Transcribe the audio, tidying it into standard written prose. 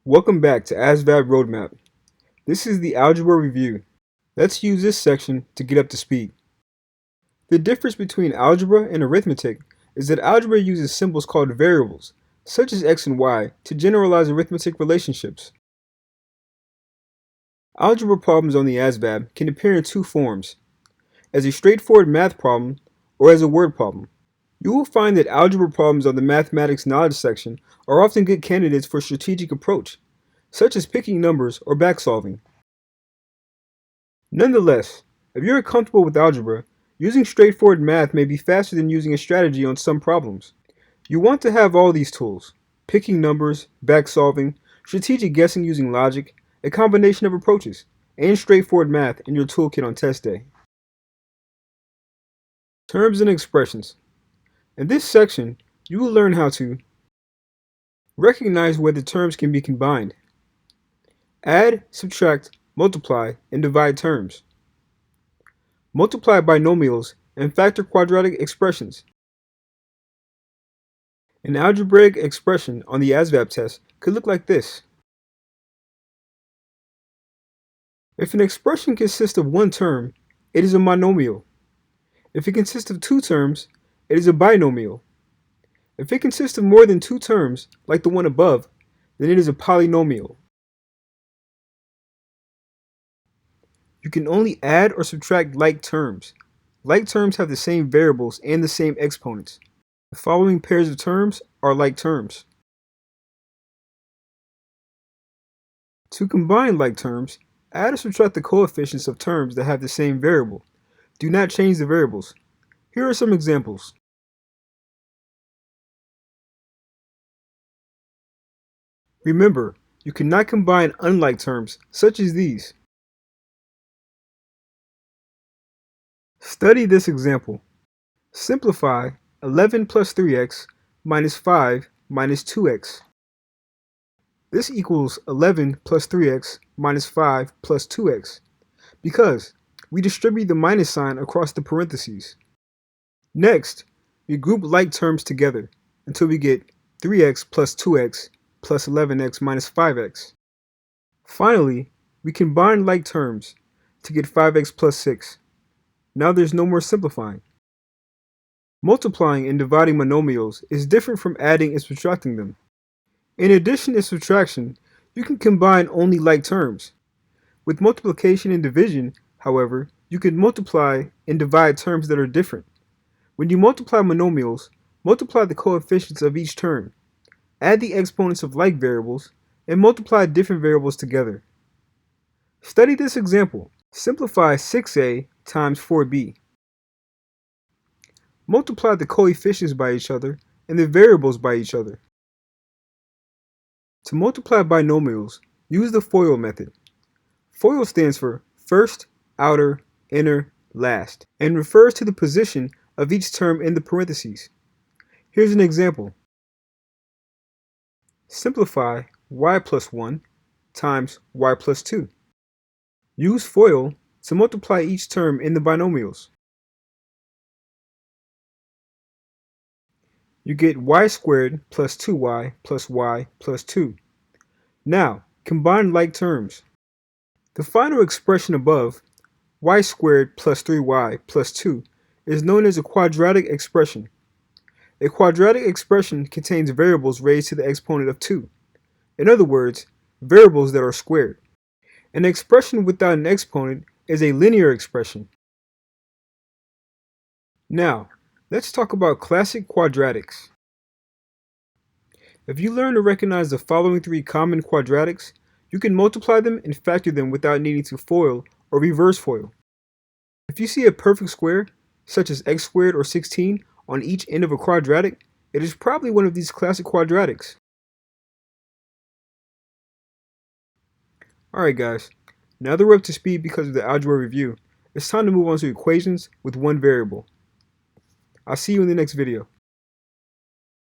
Welcome back to ASVAB Roadmap. This is the Algebra Review. Let's use this section to get up to speed. The difference between algebra and arithmetic is that algebra uses symbols called variables, such as x and y, to generalize arithmetic relationships. Algebra problems on the ASVAB can appear in two forms, as a straightforward math problem or as a word problem. You will find that algebra problems on the mathematics knowledge section are often good candidates for strategic approach, such as picking numbers or backsolving. Nonetheless, if you're comfortable with algebra, using straightforward math may be faster than using a strategy on some problems. You want to have all these tools: picking numbers, backsolving, strategic guessing using logic, a combination of approaches, and straightforward math in your toolkit on test day. Terms and expressions. In this section, you will learn how to recognize whether terms can be combined, add, subtract, multiply, and divide terms, multiply binomials, and factor quadratic expressions. An algebraic expression on the ASVAB test could look like this. If an expression consists of one term, it is a monomial. If it consists of two terms, it is a binomial. If it consists of more than two terms, like the one above, then it is a polynomial. You can only add or subtract like terms. Like terms have the same variables and the same exponents. The following pairs of terms are like terms. To combine like terms, add or subtract the coefficients of terms that have the same variable. Do not change the variables. Here are some examples. Remember, you cannot combine unlike terms, such as these. Study this example. Simplify 11 plus 3x minus 5 minus 2x. This equals 11 plus 3x minus 5 plus 2x, because we distribute the minus sign across the parentheses. Next, we group like terms together until we get 3x plus 2x plus 11x minus 5x. Finally, we combine like terms to get 5x plus 6. Now there's no more simplifying. Multiplying and dividing monomials is different from adding and subtracting them. In addition and subtraction, you can combine only like terms. With multiplication and division, however, you can multiply and divide terms that are different. When you multiply monomials, multiply the coefficients of each term, add the exponents of like variables, and multiply different variables together. Study this example. Simplify 6a times 4b. Multiply the coefficients by each other and the variables by each other. To multiply binomials, use the FOIL method. FOIL stands for first, outer, inner, last, and refers to the position of each term in the parentheses. Here's an example. Simplify y plus 1 times y plus 2. Use FOIL to multiply each term in the binomials. You get y squared plus 2y plus y plus 2. Now, combine like terms. The final expression above, y squared plus 3y plus 2, is known as a quadratic expression. A quadratic expression contains variables raised to the exponent of 2. In other words, variables that are squared. An expression without an exponent is a linear expression. Now, let's talk about classic quadratics. If you learn to recognize the following three common quadratics, you can multiply them and factor them without needing to FOIL or reverse FOIL. If you see a perfect square, such as x squared or 16, on each end of a quadratic, it is probably one of these classic quadratics. Alright guys, now that we're up to speed because of the algebra review, it's time to move on to equations with one variable. I'll see you in the next video.